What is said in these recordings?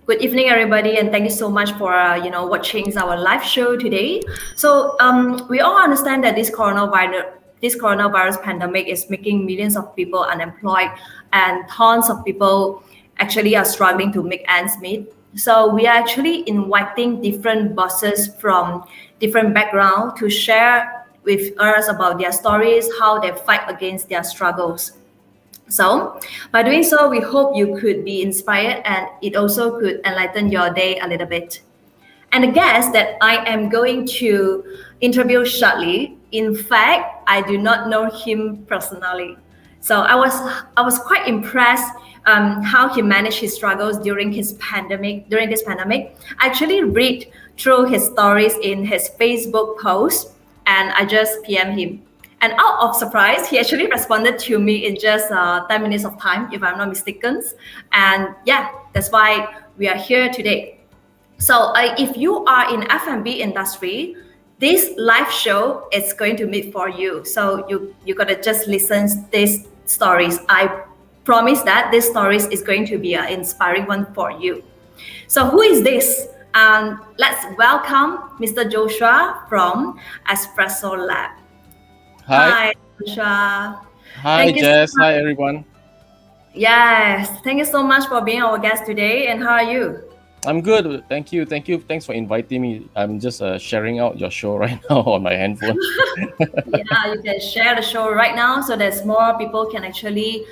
Good evening, everybody, and thank you so much for watching our live show today. So we all understand that this coronavirus pandemic is making millions of people unemployed, and tons of people actually are struggling to make ends meet. So we are actually inviting different bosses from different backgrounds to share with us about their stories, how they fight against their struggles. So, by doing so, we hope you could be inspired and it also could enlighten your day a little bit. And the guest that I am going to interview shortly, in fact, I do not know him personally. So I was quite impressed how he managed his struggles during his pandemic. During this pandemic, I actually read through his stories in his Facebook post, and I just PM him. And out of surprise, he actually responded to me in just 10 minutes of time, if I'm not mistaken. And yeah, that's why we are here today. So if you are in F&B industry, this live show is going to meet for you. So you gotta just listen these stories. I promise that this stories is going to be an inspiring one for you. So who is this? Let's welcome Mr. Joshua from espressolab. Hi. Hi, Joshua. Hi, Thank you so Jess. much. Hi, everyone. Yes, thank you so much for being our guest today. And how are you? I'm good. Thank you. Thank you. Thanks for inviting me. I'm just sharing out your show right now on my handphone. Yeah, you can share the show right now so that more people can actually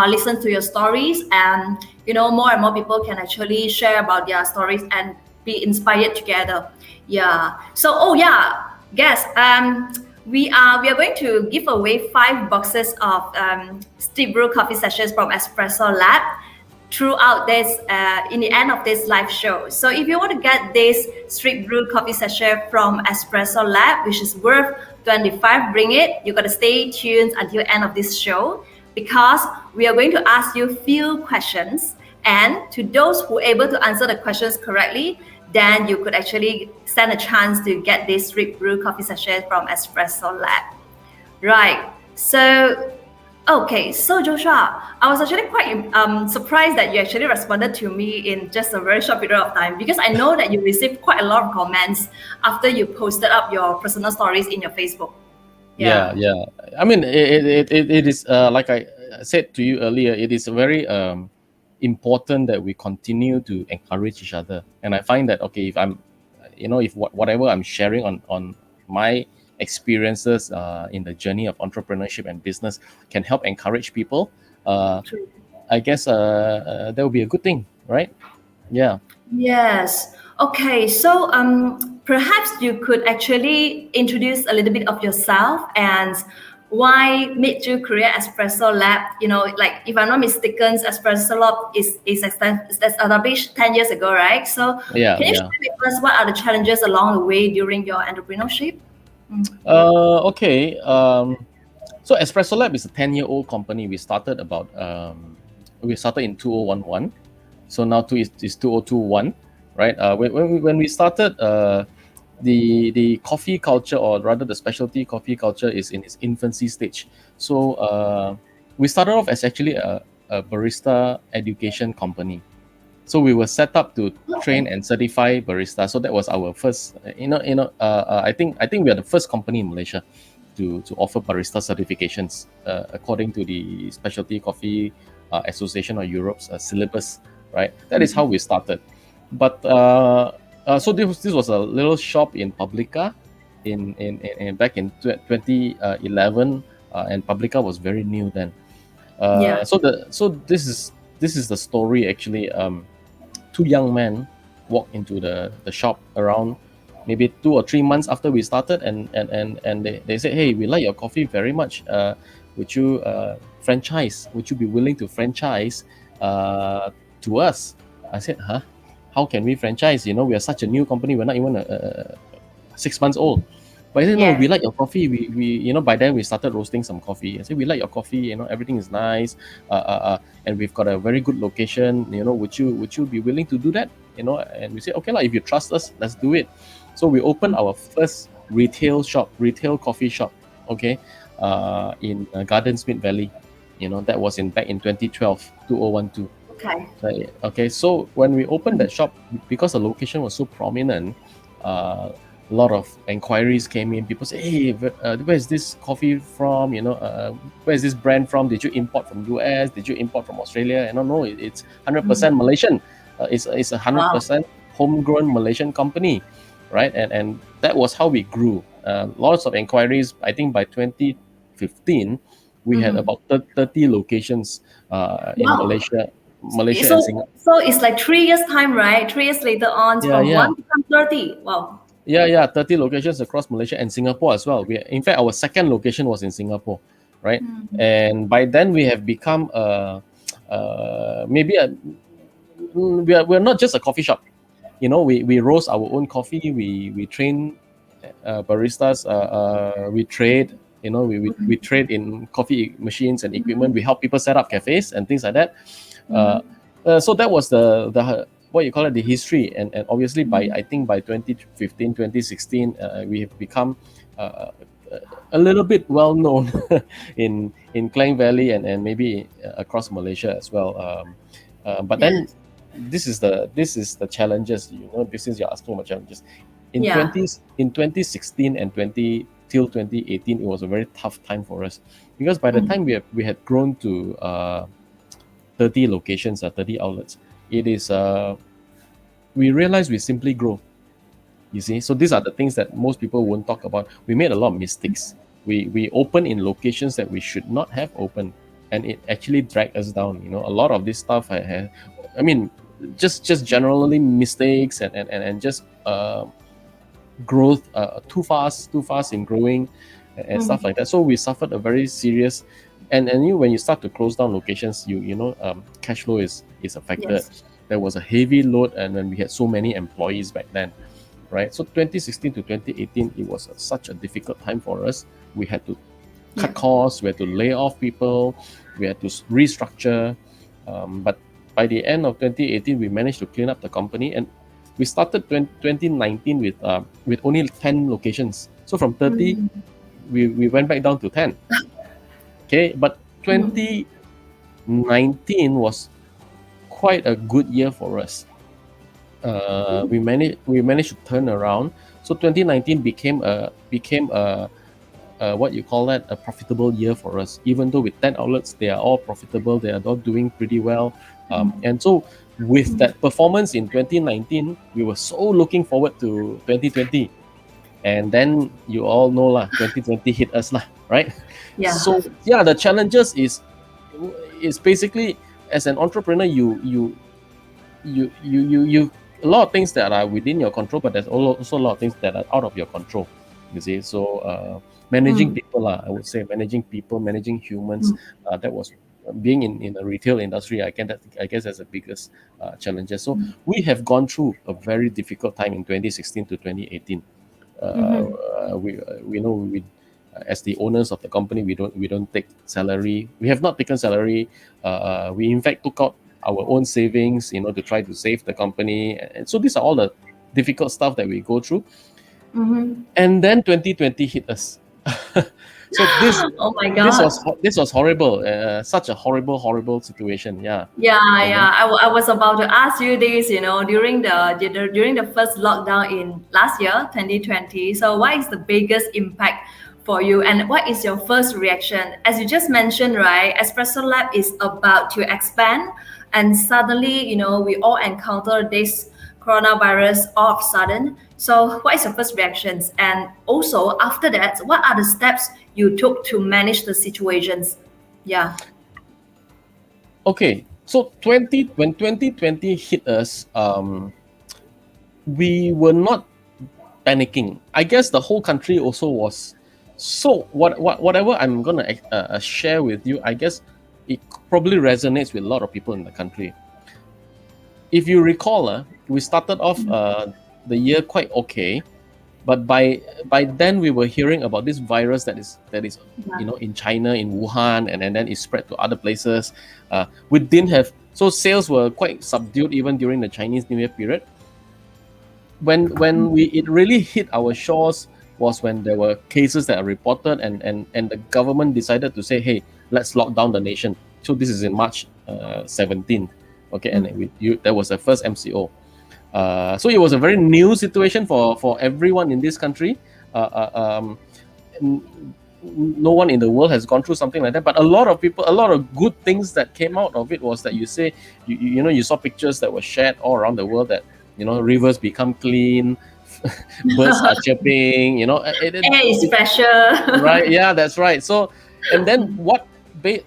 listen to your stories, and more and more people can actually share about their stories and be inspired together. Yeah. So guys, we are going to give away 5 boxes of steepbru coffee sessions from Espresso Lab throughout this in the end of this live show. So if you want to get this steepbru coffee session from Espresso Lab, which is worth 25 ringgit, you got to stay tuned until the end of this show, because we are going to ask you few questions, and to those who are able to answer the questions correctly, then you could actually stand a chance to get this steepbru coffee session from Espresso Lab. Right. So okay, so Joshua, I was actually quite surprised that you actually responded to me in just a very short period of time, because I know that you received quite a lot of comments after you posted up your personal stories in your Facebook. Yeah. I mean, it is like I said to you earlier. It is very important that we continue to encourage each other. And I find that if I'm, if whatever I'm sharing on my experiences in the journey of entrepreneurship and business can help encourage people, True. I guess that would be a good thing, right? Yeah. Yes. Okay, so perhaps you could actually introduce a little bit of yourself and why made you create Espresso Lab? Like if I'm not mistaken, Espresso Lab is established 10 years ago, right? So Yeah. can you share with us what are the challenges along the way during your entrepreneurship? Okay. So Espresso Lab is a 10-year-old company. We started in 2011. So now is 2021, right? When we started, the coffee culture, or rather the specialty coffee culture, is in its infancy stage. So we started off as actually a barista education company. So we were set up to train and certify baristas. So that was our first. I think we are the first company in Malaysia to offer barista certifications according to the Specialty Coffee Association of Europe's syllabus. Right, that is how we started. But so this was a little shop in Publica, in back in 2011, and Publica was very new then. Yeah. So this is the story actually. Two young men walked into the shop around maybe 2 or 3 months after we started, and they said, "Hey, we like your coffee very much. Would you franchise? Would you be willing to franchise to us?" I said, "Huh? How can we franchise? We are such a new company. We're not even 6 months old." But I said, "No, we like your coffee. We by then we started roasting some coffee. I said, "We like your coffee. Everything is nice. And we've got a very good location. Would you be willing to do that?" And we said, "Okay, if you trust us, let's do it." So we opened our first retail coffee shop. Okay, in Gardensmith Valley. That was back in 2012, 2012. Okay. Okay, so when we opened that shop, because the location was so prominent, a lot of inquiries came in. People say, "Hey, where is this coffee from? Where is this brand from? Did you import from US? Did you import from Australia?" And no, it's 100% Malaysian. It's a hundred Wow. percent homegrown Malaysian company, right? And that was how we grew. Lots of inquiries. I think by 2015, we had about 30 locations in Wow. Malaysia and So Singapore. so it's like 3 years time, right? 3 years later on, Yeah, from yeah, one become 30. Wow. yeah. 30 locations across Malaysia and Singapore as well. In fact, our second location was in Singapore, right? And by then we have become maybe we're not just a coffee shop. We roast our own coffee. We train baristas. We trade. We trade in coffee machines and equipment. We help people set up cafes and things like that. Uh, so that was the what you call it, the history, and obviously by I think by 2015 2016 we have become uh, a little bit well known in Klang Valley and maybe across Malaysia as well. But then Yes. this is the challenges. This is you're asking about challenges in Yeah. 2016 and 2018. It was a very tough time for us because by the Mm. time we had grown to 30 locations, 30 outlets, it is we realized we simply grow. You see, so these are the things that most people won't talk about. We made a lot of mistakes. We opened in locations that we should not have opened, and it actually dragged us down. A lot of this stuff I mean, just generally mistakes and just growth too fast in growing and stuff like that. So we suffered a very serious, and when you start to close down locations, cash flow is affected. Yes. There was a heavy load, and when we had so many employees back then, right? So 2016 to 2018, it was such a difficult time for us. We had to cut Yeah. costs, we had to lay off people, we had to restructure. But by the end of 2018, we managed to clean up the company, and we started 2019 with only 10 locations. So from 30, we went back down to 10. Okay, but 2019 was quite a good year for us. We managed to turn around. So 2019 became a what you call that, a profitable year for us. Even though with 10 outlets, they are all profitable, they are all doing pretty well. And so with that performance in 2019, we were so looking forward to 2020. And then you all know lah, 2020 hit us lah, right? Yeah. So yeah, the challenges is basically, as an entrepreneur, you a lot of things that are within your control, but there's also a lot of things that are out of your control. You see, so managing people, I would say managing people, managing humans. That was being in the retail industry. I guess that's the biggest challenges. So we have gone through a very difficult time in 2016 to 2018. We know we as the owners of the company, we don't take salary. We have not taken salary. We in fact took out our own savings, to try to save the company. And so these are all the difficult stuff that we go through. And then 2020 hit us. So this Oh my this was God. this was horrible. Such a horrible situation. Yeah. Yeah, You know. yeah. I was about to ask you this, during the first lockdown in last year, 2020. So what is the biggest impact for you and what is your first reaction? As you just mentioned, right, Espresso Lab is about to expand and suddenly, we all encounter this coronavirus all of a sudden. So what is your first reactions? And also after that, what are the steps you took to manage the situations? Yeah. Okay. So when 2020 hit us, we were not panicking. I guess the whole country also was. So whatever I'm gonna share with you, I guess it probably resonates with a lot of people in the country. If you recall, we started off the year quite okay, but by then we were hearing about this virus that is Yeah. in China, in Wuhan, and then it spread to other places. We didn't have, so sales were quite subdued even during the Chinese New Year period. When it really hit our shores was when there were cases that are reported, and the government decided to say, hey, let's lock down the nation. So this is in March 17th. Okay, and that was the first MCO. So it was a very new situation for everyone in this country. No one in the world has gone through something like that, but a lot of people, a lot of good things that came out of it was that you say, you saw pictures that were shared all around the world that, rivers become clean, birds are chirping, Air is fresher. right? Yeah, that's right. So, and then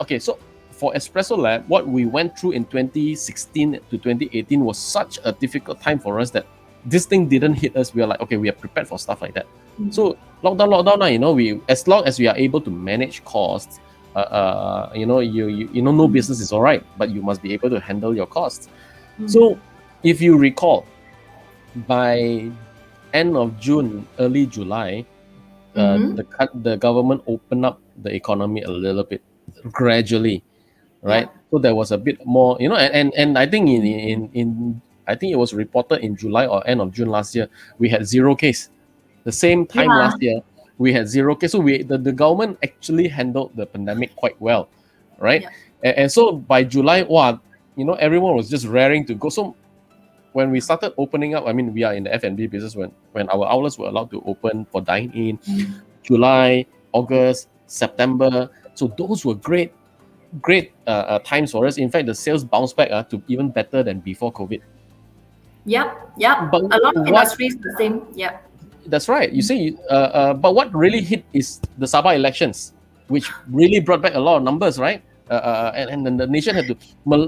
okay, so for espressolab, what we went through in 2016 to 2018 was such a difficult time for us that this thing didn't hit us. We are like, okay, we are prepared for stuff like that. So lockdown, we, as long as we are able to manage costs, no business is all right, but you must be able to handle your costs. So if you recall, by end of June, early July, the government opened up the economy a little bit gradually, right? Yeah. So there was a bit more, and I think I think it was reported in July or end of June last year, we had 0 case. The same time Yeah. last year, we had 0 case. So the government actually handled the pandemic quite well, right? Yeah. And so by July, everyone was just raring to go. So when we started opening up, I mean, we are in the F&B business when our outlets were allowed to open for dine-in, July, August, September. So those were great times for us. In fact, the sales bounced back to even better than before COVID. Yep. But A lot of industries the same. Yep. That's right. You see, but what really hit is the Sabah elections, which really brought back a lot of numbers, right? And then the nation had to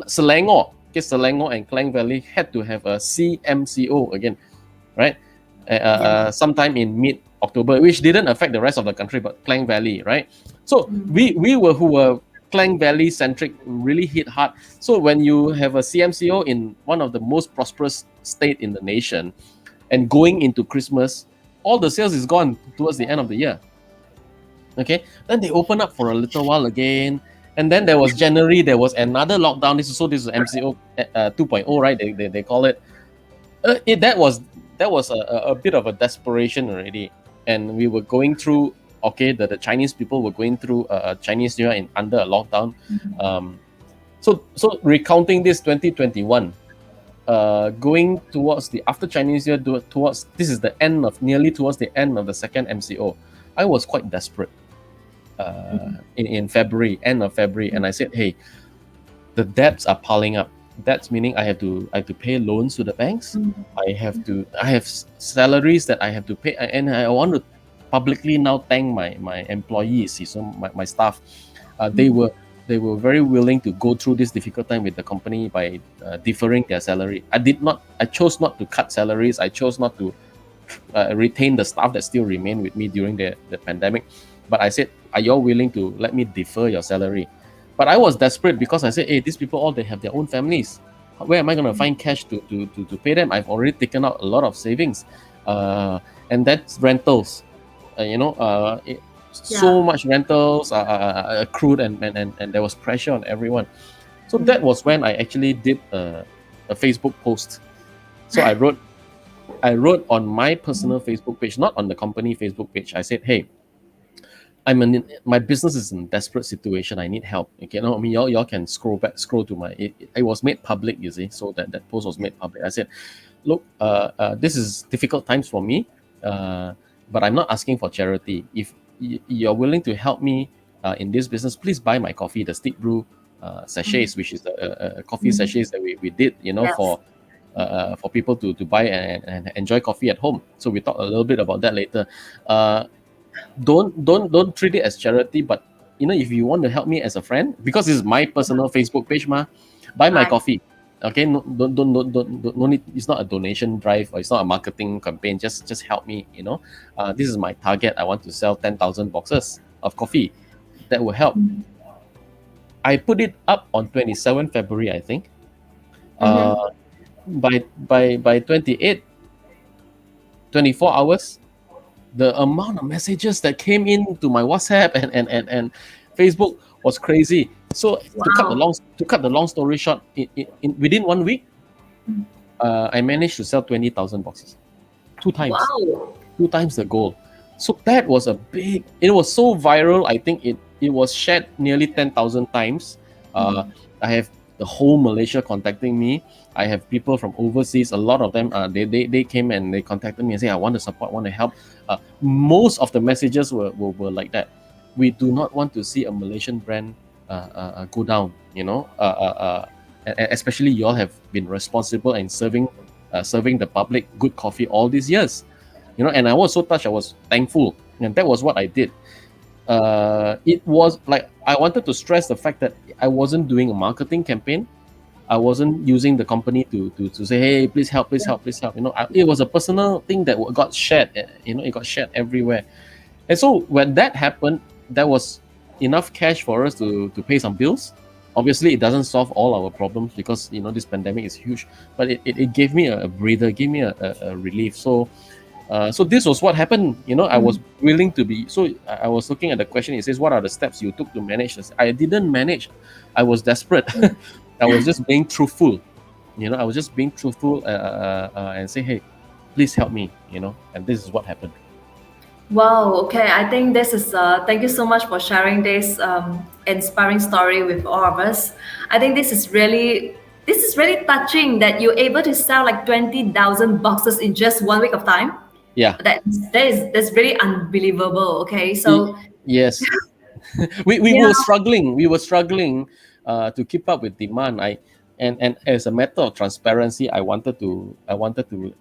Selangor, Selangor and Klang Valley had to have a CMCO again, right? Sometime in mid-October, which didn't affect the rest of the country, but Klang Valley, right? So we who were Klang Valley centric really hit hard. So when you have a CMCO in one of the most prosperous state in the nation, and going into Christmas, all the sales is gone towards the end of the year. Okay, then they open up for a little while again, and then there was January. There was another lockdown. This is MCO 2.0, right? They call it. That was a bit of a desperation already, and we were going through. Okay, the Chinese people were going through Chinese New Year under a lockdown. So recounting this 2021. Going towards the after Chinese Year, this is towards the end of the second MCO. I was quite desperate in February, end of February, and I said, "Hey, the debts are piling up. That's meaning I have to pay loans to the banks. I have salaries that I have to pay, and I want to publicly now thank my employees, so my staff. They were very willing to go through this difficult time with the company by deferring their salary. I chose not to cut salaries. I chose not to retain the staff that still remain with me during the pandemic. But I said, are you all willing to let me defer your salary? But I was desperate because I said, hey, these people all, they have their own families. Where am I going to find cash to pay them? I've already taken out a lot of savings. And that's rentals. So much rentals accrued, and there was pressure on everyone. So that was when I actually did a Facebook post. So I wrote on my personal Facebook page, not on the company Facebook page. I said, hey, my business is in a desperate situation. I need help. Okay, I mean, y'all can scroll to my. It was made public, you see. So that post was made public. I said, look, this is difficult times for me, but I'm not asking for charity. If you're willing to help me in this business, please buy my coffee, the steepbru sachets, which is a coffee sachets that we did, for people to buy and enjoy coffee at home. So we talked a little bit about that later. Don't treat it as charity, but if you want to help me as a friend, because this is my personal Facebook page, buy my coffee. Okay, no need. It's not a donation drive, or it's not a marketing campaign. Just help me. This is my target. I want to sell 10,000 boxes of coffee. That will help. I put it up on 27 February, I think. By 28, 24 hours, the amount of messages that came into my WhatsApp and Facebook was crazy. So to cut the long story short, in within 1 week, I managed to sell 20,000 boxes, 2 times, 2 times the goal. So that was it was so viral. I think it was shared nearly 10,000 times. I have the whole Malaysia contacting me. I have people from overseas. A lot of them, they came and they contacted me and say, I want to support, want to help. Most of the messages were like that. We do not want to see a Malaysian brand go down. Especially you all have been responsible in serving the public good coffee all these years. And I was so touched. I was thankful, and that was what I did. It was like I wanted to stress the fact that I wasn't doing a marketing campaign. I wasn't using the company to say, hey, please help, please help, please help. It was a personal thing that got shared. It got shared everywhere. And so when that happened, there was enough cash for us to pay some bills. Obviously, it doesn't solve all our problems because this pandemic is huge. But it gave me a breather, gave me a relief. So this was what happened. I was willing to be. So I was looking at the question. It says, "What are the steps you took to manage this?" I didn't manage. I was desperate. I was just being truthful. I was just being truthful and say, "Hey, please help me." And this is what happened. Wow. Okay. I think this is. Thank you so much for sharing this inspiring story with all of us. I think this is really touching that you're able to sell like 20,000 boxes in just 1 week of time. Yeah. That's really unbelievable. Okay. So yes, we were struggling. We were struggling to keep up with demand. And as a matter of transparency, I wanted to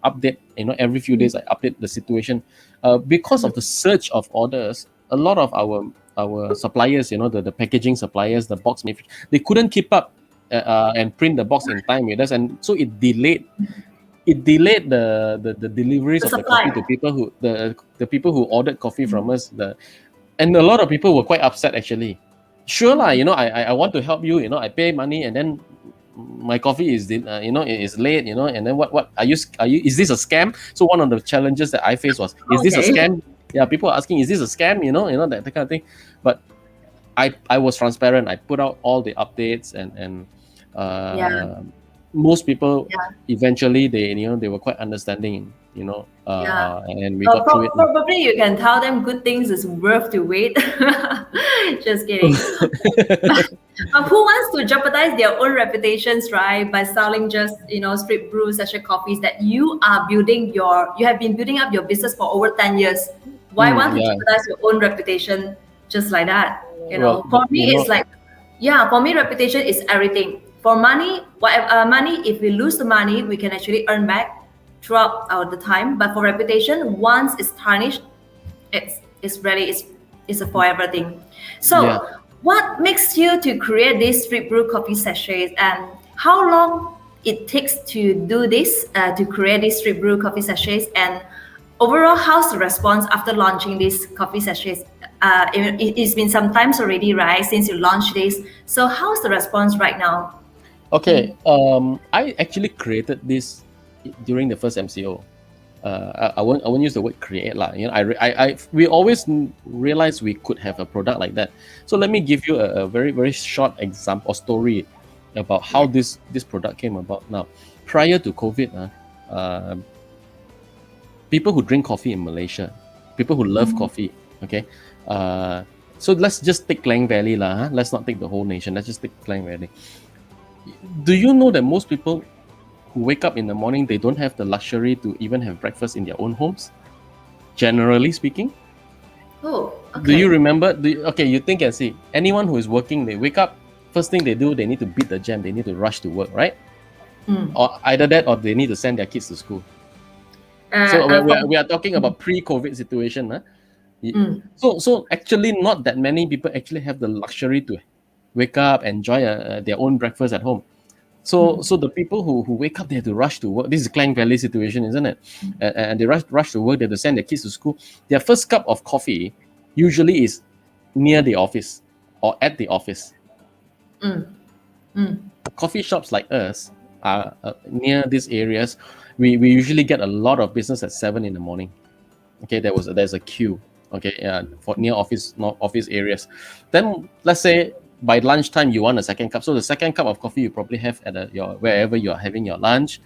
update. Every few days I update the situation. Because of the surge of orders, a lot of our suppliers, the packaging suppliers, the box manufacturers, they couldn't keep up and print the box in time with us, and so it delayed the deliveries of the coffee to people who the people who ordered coffee from us. And a lot of people were quite upset actually. Sure lah, I want to help you. I pay money and then my coffee is is late. And then what are you? Is this a scam? So one of the challenges that I faced was, is this a scam? Yeah, people are asking, is this a scam? That kind of thing. But I was transparent. I put out all the updates and most people eventually they were quite understanding, and we got through it. Probably you can tell them good things is worth to wait. Just kidding. Who wants to jeopardize their own reputations, right, by selling just street brew sachet coffees that you have been building up your business for over 10 years? Why want to jeopardize your own reputation just like that? For me, it's like, for me, reputation is everything. For money, money, if we lose the money, we can actually earn back throughout the time. But for reputation, once it's tarnished, it's a forever thing. So, what makes you to create these street brew coffee sachets, and how long it takes to do this, to create these street brew coffee sachets, and overall, how's the response after launching these coffee sachets? It's been some times already, right, since you launched this. So how's the response right now? Okay, I actually created this during the first MCO. I won't use the word create lah. We always realized we could have a product like that. So let me give you a very very short example or story about how this product came about. Now, prior to COVID, people who drink coffee in Malaysia, people who love coffee, okay. So let's just take Klang Valley lah. Let's not take the whole nation. Let's just take Klang Valley. Do you know that most people who wake up in the morning, they don't have the luxury to even have breakfast in their own homes? Generally speaking. Oh, okay. Do you remember? You think and see. Anyone who is working, they wake up, first thing they do, they need to beat the jam. They need to rush to work, right? Or either that, or they need to send their kids to school. So we are talking about pre-COVID situation. So actually, not that many people actually have the luxury to wake up, enjoy their own breakfast at home. So the people who wake up, they have to rush to work. This is Klang Valley situation, isn't it? And they rush to work. They have to send their kids to school. Their first cup of coffee usually is near the office or at the office. Coffee shops like us are near these areas. We usually get a lot of business at 7 in the morning. Okay, there's a queue. Okay, for near office areas. Then let's say by lunchtime you want a second cup. So the second cup of coffee you probably have at wherever you are having your lunch,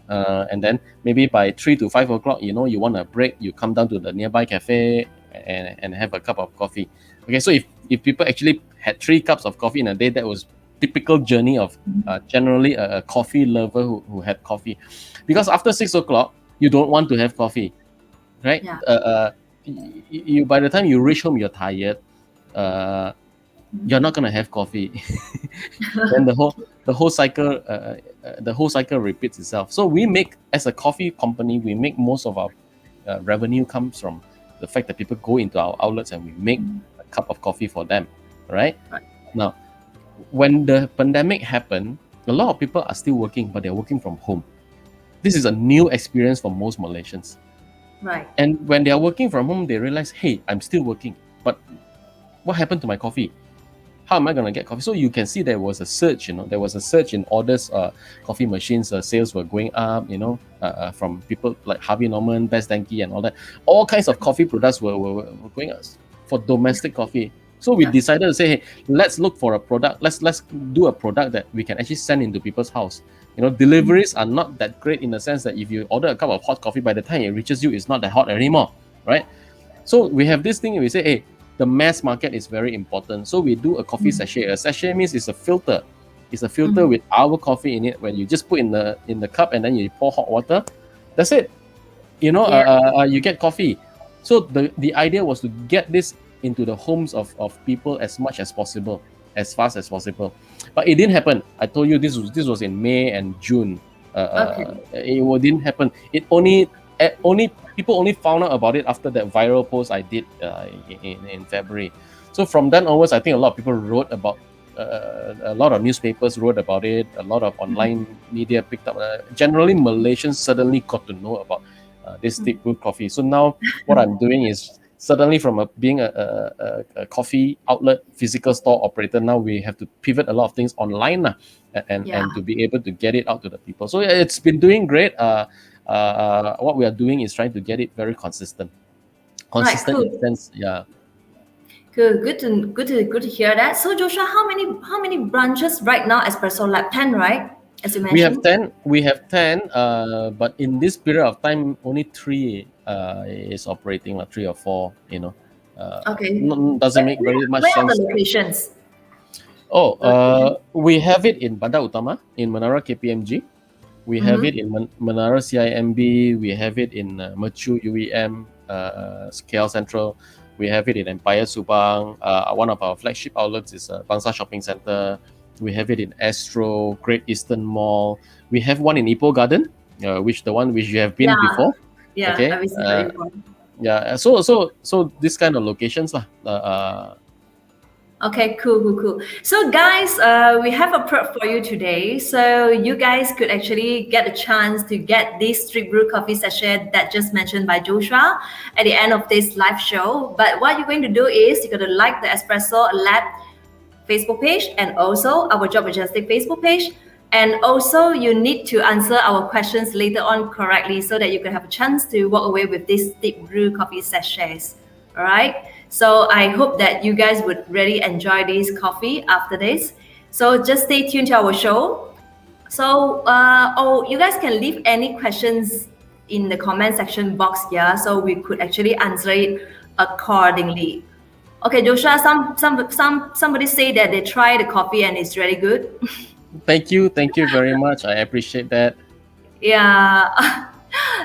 and then maybe by 3 to 5 o'clock, you want a break. You come down to the nearby cafe and have a cup of coffee. Okay, so if people actually had 3 cups of coffee in a day, that was typical journey of generally a coffee lover who had coffee, because after 6 o'clock you don't want to have coffee, right? Yeah. You by the time you reach home you're tired. You're not gonna have coffee. Then the whole cycle repeats itself. So we make, as a coffee company, we make most of our revenue comes from the fact that people go into our outlets and we make a cup of coffee for them, right? Right. Now, when the pandemic happened, a lot of people are still working, but they're working from home. This is a new experience for most Malaysians. Right. And when they are working from home, they realize, hey, I'm still working, but what happened to my coffee? How am I going to get coffee? So you can see there was a surge, there was a surge in orders. Coffee machines sales were going up, from people like Harvey Norman, Best Denki, and all that. All kinds of coffee products were going up for domestic coffee. So we decided to say, hey, let's look for a product. Let's do a product that we can actually send into people's house. Deliveries are not that great in the sense that if you order a cup of hot coffee, by the time it reaches you, it's not that hot anymore, right? So we have this thing, and we say, hey, the mass market is very important. So we do a coffee sachet. A sachet means it's a filter. It's a filter with our coffee in it. When you just put in the cup and then you pour hot water, that's it. You get coffee. So the idea was to get this into the homes of people as much as possible, as fast as possible. But it didn't happen. I told you this was in May and June. It didn't happen. It only people only found out about it after that viral post I did in February. So from then onwards, I think a lot of people wrote about. A lot of newspapers wrote about it. A lot of online media picked up. Generally, Malaysians suddenly got to know about this steepbru coffee. So now, what I'm doing is suddenly from being a coffee outlet, physical store operator, now we have to pivot a lot of things online and to be able to get it out to the people. So it's been doing great. What we are doing is trying to get it very consistent. Consistent in the sense, yeah. Good to hear that. So Joshua, how many branches right now? espressolab 10, right? As you mentioned. We have 10. But in this period of time, only 3 is operating, like 3 or 4. Okay. Doesn't make very much sense. Where are the locations? We have it in Bandar Utama, in Menara KPMG. We have it in Menara CIMB. We have it in Mercu UEM, KL Central. We have it in Empire Subang. One of our flagship outlets is Bangsa Shopping Center. We have it in Astro, Great Eastern Mall. We have one in Ipoh Garden, which you have been before. Yeah, okay. I visited one. Yeah, so this kind of locations lah. Okay, cool. So guys, we have a prep for you today. So you guys could actually get a chance to get this steepbru coffee sachet that just mentioned by Joshua at the end of this live show. But what you're going to do is you're going to like the Espresso Lab Facebook page and also our Job Majestic Facebook page. And also you need to answer our questions later on correctly so that you can have a chance to walk away with this steepbru coffee sachets. All right. So I hope that you guys would really enjoy this coffee after this. So just stay tuned to our show. So you guys can leave any questions in the comment section box here, so we could actually answer it accordingly. Okay, Joshua, somebody say that they tried the coffee and it's really good. Thank you very much. I appreciate that. Yeah.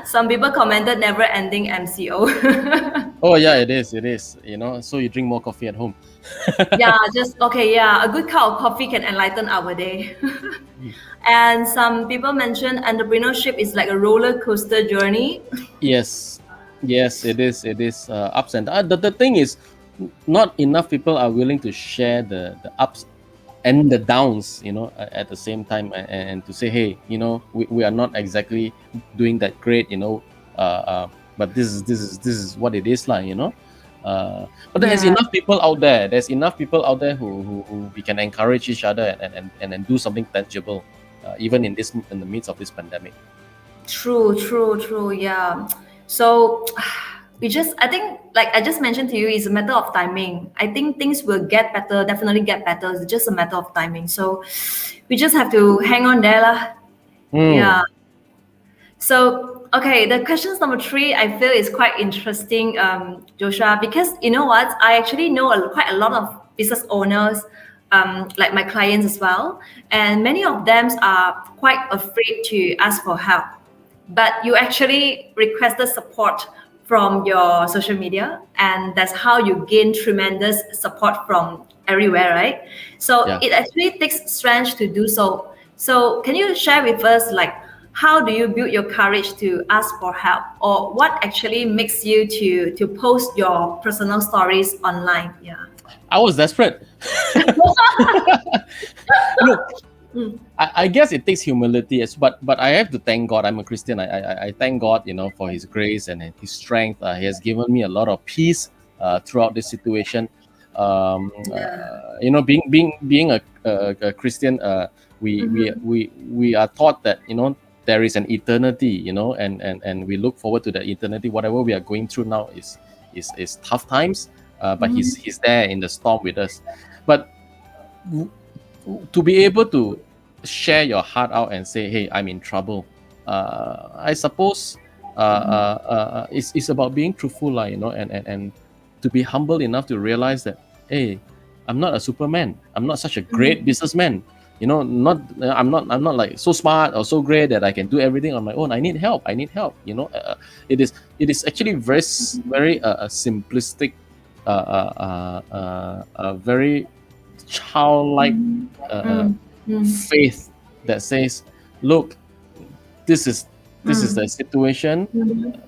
Some people commented never ending MCO. Oh yeah, it is. So you drink more coffee at home. A good cup of coffee can enlighten our day. And some people mentioned entrepreneurship is like a roller coaster journey. Yes, it is ups and downs. The thing is, not enough people are willing to share the ups and the downs, at the same time, and to say, hey, we are not exactly doing that great, but this is what it is like, but there's enough people out there. There's enough people out there who we can encourage each other and do something tangible, even in the midst of this pandemic. True. Yeah. So I think, like I just mentioned to you, it's a matter of timing. I think things will get better, definitely get better. It's just a matter of timing. So we just have to hang on there lah. Yeah. So, okay, the questions number 3, I feel is quite interesting, Joshua, because you know what? I actually know quite a lot of business owners like my clients as well, and many of them are quite afraid to ask for help. But you actually requested support from your social media, and that's how you gain tremendous support from everywhere, right? So Yeah. it actually takes strength to do so. So can you share with us, like, how do you build your courage to ask for help, or what actually makes you to post your personal stories online? Yeah. I was desperate. Look, I guess it takes humility, but I have to thank God. I'm a Christian. I thank God, for His grace and His strength. He has given me a lot of peace throughout this situation. Yeah. Being a Christian, we are taught that there is an eternity, and we look forward to the eternity. Whatever we are going through now is tough times, but He's there in the storm with us. But to be able to share your heart out and say, "Hey, I'm in trouble," I suppose it's about being truthful, and to be humble enough to realize that, hey, I'm not a Superman. I'm not such a great businessman. I'm not like so smart or so great that I can do everything on my own. I need help. It is actually very simplistic, very childlike faith that says, look, this is the situation,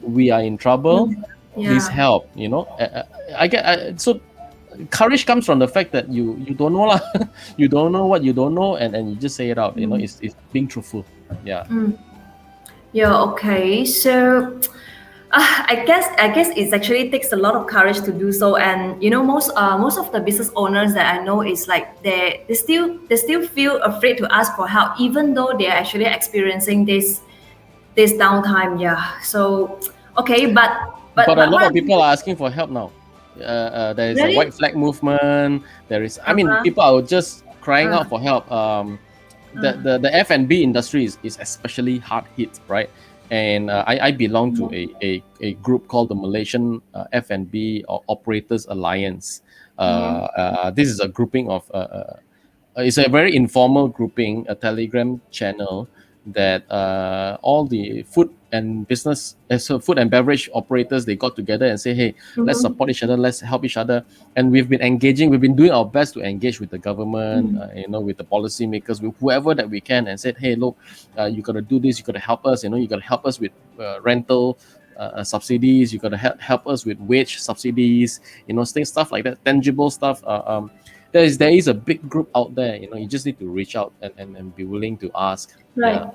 we are in trouble, please Yeah. help. So courage comes from the fact that you don't know lah. You don't know what you don't know, and you just say it out. It's being truthful. Yeah. Yeah. Okay. So I guess it actually takes a lot of courage to do so, and most of the business owners that I know is like they still feel afraid to ask for help, even though they are actually experiencing this downtime. Yeah. So okay, But a lot what of people are asking for help now. There is a really? white flag movement. There is, people are just crying out for help. The F&B industry is especially hard hit, right? And I belong to a group called the Malaysian F&B or Operators Alliance. This is a grouping of it's a very informal grouping, a Telegram channel that all the food and beverage operators, they got together and say, hey, let's support each other, let's help each other. And we've been doing our best to engage with the government, with the policymakers, with whoever that we can, and said, hey, look, you got to do this, you got to help us, you got to help us with rental subsidies, you got to help us with wage subsidies, stuff like that, tangible stuff. There is a big group out there. You just need to reach out and be willing to ask. Right. Yeah.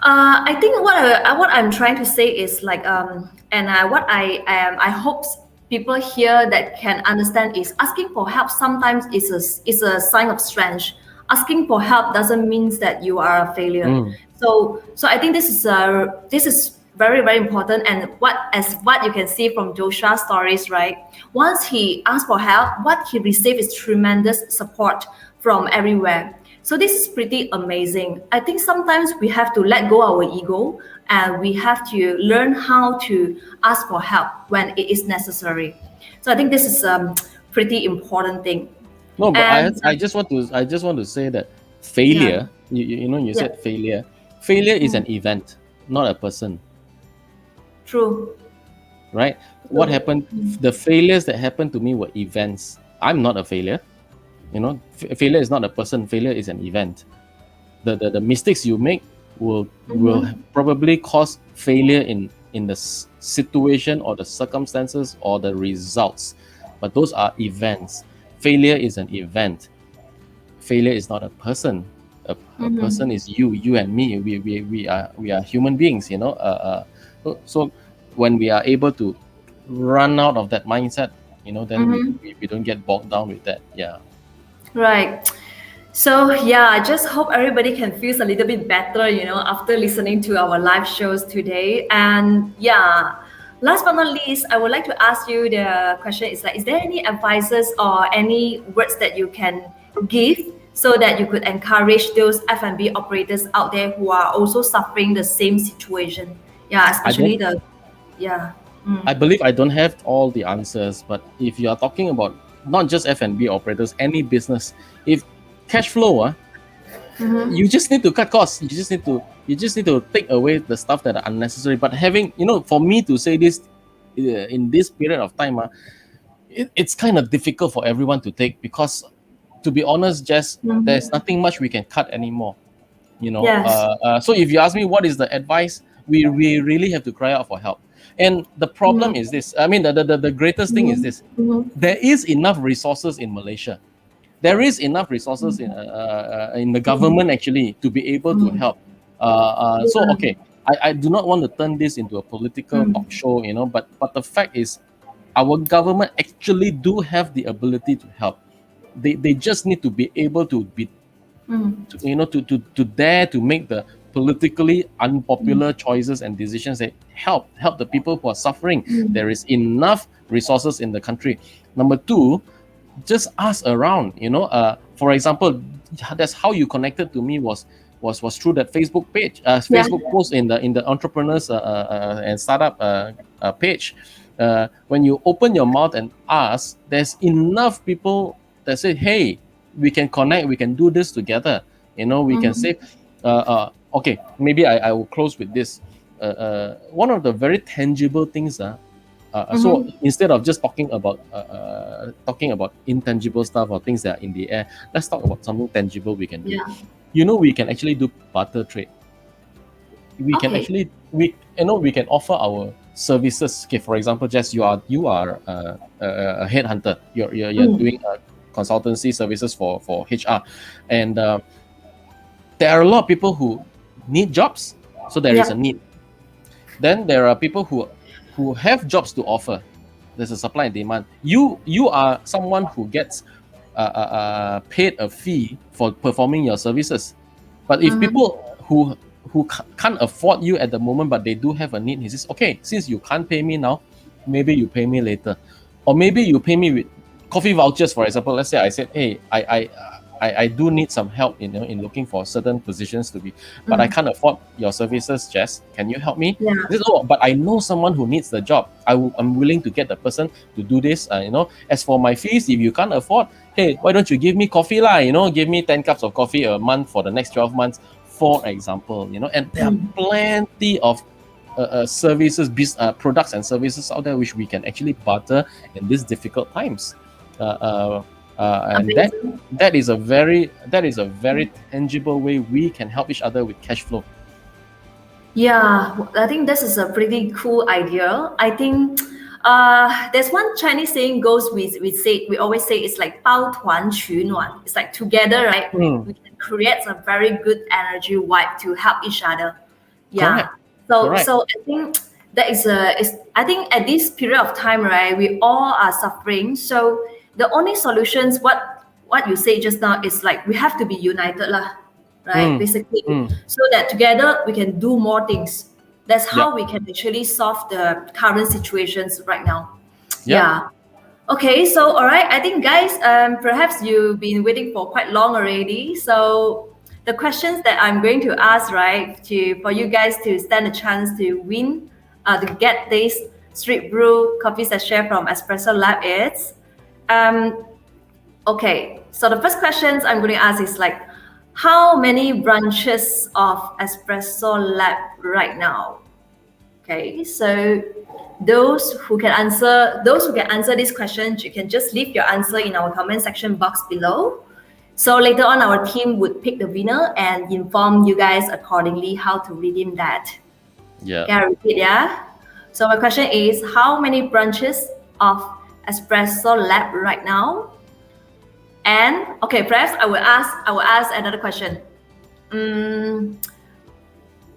I think what I'm trying to say is like and what I hope people here that can understand is asking for help sometimes is a sign of strength. Asking for help doesn't mean that you are a failure. So I think this is very, very important, and what you can see from Joshua's stories, right? Once he asked for help, what he received is tremendous support from everywhere. So this is pretty amazing. I think sometimes we have to let go our ego, and we have to learn how to ask for help when it is necessary. So I think this is a pretty important thing. No, but And I just want to say that failure. You said failure. Failure is an event, not a person. True. Right? What happened? The failures that happened to me were events. I'm not a failure. Failure is not a person. Failure is an event. The mistakes you make will probably cause failure in the situation or the circumstances or the results, but those are events. Failure is an event. Failure is not a person. A person is you and me. We are human beings. So when we are able to run out of that mindset, then we don't get bogged down with that. Yeah. Right. So yeah, I just hope everybody can feel a little bit better, after listening to our live shows today. And yeah, last but not least, I would like to ask you the question is like, is there any advices or any words that you can give so that you could encourage those F&B operators out there who are also suffering the same situation? Yeah, especially I believe I don't have all the answers, but if you are talking about not just F&B operators, any business. If cash flow, you just need to cut costs. You just need to take away the stuff that are unnecessary. But having, for me to say this in this period of time, it's kind of difficult for everyone to take, because, to be honest, Jess, there's nothing much we can cut anymore. Yes. So if you ask me what is the advice, we really have to cry out for help. And the problem is this. I mean, the greatest thing is this. There is enough resources in Malaysia. There is enough resources in the government actually to be able to help. So okay, I do not want to turn this into a political talk show, but the fact is, our government actually do have the ability to help. They just need to be able to be, to dare to make the politically unpopular choices and decisions that help the people who are suffering. There is enough resources in the country. Number two, just ask around. For example, that's how you connected to me was through that Facebook page, Facebook post in the entrepreneurs and startup page. When you open your mouth and ask, there's enough people that say, hey, we can connect, we can do this together. We can say, okay, maybe I will close with this. One of the very tangible things, so instead of just talking about intangible stuff or things that are in the air, let's talk about something tangible we can do. We can actually do barter trade. We can actually we can offer our services. Okay, for example, Jess, you are a headhunter. You're doing consultancy services for HR, and there are a lot of people who need jobs, so there is a need. Then there are people who have jobs to offer. There's a supply and demand. You are someone who gets paid a fee for performing your services. But if people who can't afford you at the moment, but they do have a need, he says, okay, since you can't pay me now, maybe you pay me later, or maybe you pay me with coffee vouchers, for example. Let's say I said, hey, I do need some help, in looking for certain positions to be, but I can't afford your services, Jess. Can you help me? This, but I know someone who needs the job. I'm willing to get the person to do this. As for my fees, if you can't afford, hey, why don't you give me coffee lah? Give me 10 cups of coffee a month for the next 12 months, for example. And there are plenty of services, products and services out there which we can actually barter in these difficult times. And that is a very tangible way we can help each other with cash flow. Yeah, I think this is a pretty cool idea. I think there's one Chinese saying goes we always say it's like 抱团取暖. It's like together, right? We can create a very good energy vibe to help each other. Yeah. Correct. So I think that I think at this period of time, right, we all are suffering. So the only solutions, what you say just now, is like we have to be united lah, right? Basically, so that together we can do more things. That's how we can actually solve the current situations right now. Okay, so all right, I think guys, perhaps you've been waiting for quite long already. So the questions that I'm going to ask, right, for you guys to stand a chance to win, to get this steepbru coffee sachet from espressolab is, okay. So the first questions I'm going to ask is like, how many branches of espressolab right now? Okay, so those who can answer this question, you can just leave your answer in our comment section box below. So later on, our team would pick the winner and inform you guys accordingly how to redeem that. Yeah. Can I repeat? Yeah. So my question is, how many branches of espressolab right now? And okay, perhaps I will ask another question.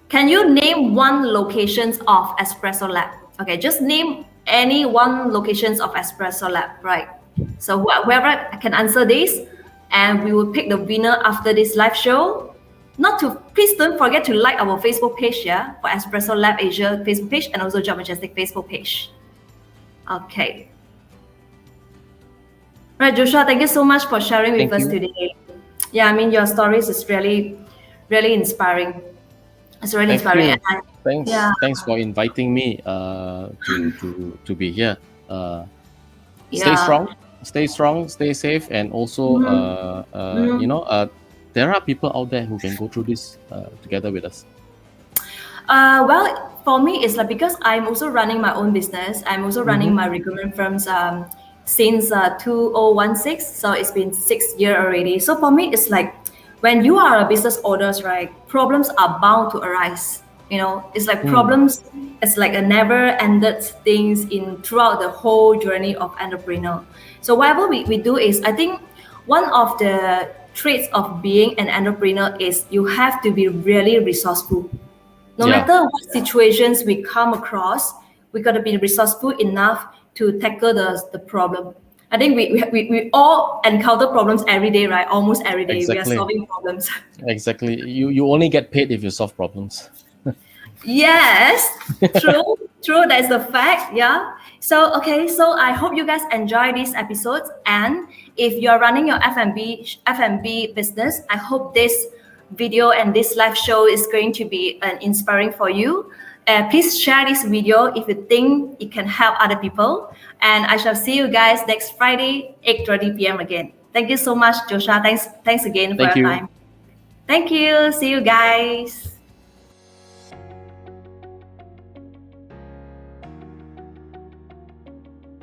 Can you name one locations of espressolab? Okay, just name any one locations of espressolab, right? So whoever can answer this, and we will pick the winner after this live show. Please don't forget to like our Facebook page, yeah, for espressolab Asia Facebook page, and also Job Majestic Facebook page. Okay. Right, Joshua, thank you so much for sharing with us today. Yeah, I mean, your stories is really, really inspiring. It's really inspiring. Thanks for inviting me to be here. Stay strong. stay strong, stay safe, and also, there are people out there who can go through this together with us. Well, for me, it's like because I'm also running my own business. I'm also running my recruitment firms since 2016. So it's been 6 years already. So for me, it's like when you are a business owners, right? Problems are bound to arise. It's like problems. It's like a never-ended things in throughout the whole journey of entrepreneur. So whatever we do is, I think one of the traits of being an entrepreneur is you have to be really resourceful. No Yeah. matter what situations we come across, we got to be resourceful enough to tackle the problem. I think we all encounter problems every day, right? Almost every day we are Exactly. solving problems. Exactly. You only get paid if you solve problems. Yes, true. That's the fact. Yeah. So okay. So I hope you guys enjoy these episodes. And if you're running your F&B business, I hope this video and this live show is going to be inspiring for you. Please share this video if you think it can help other people. And I shall see you guys next Friday, 8:30 p.m. again. Thank you so much, Joshua. Thanks again for Thank your you. time. Thank you. See you guys.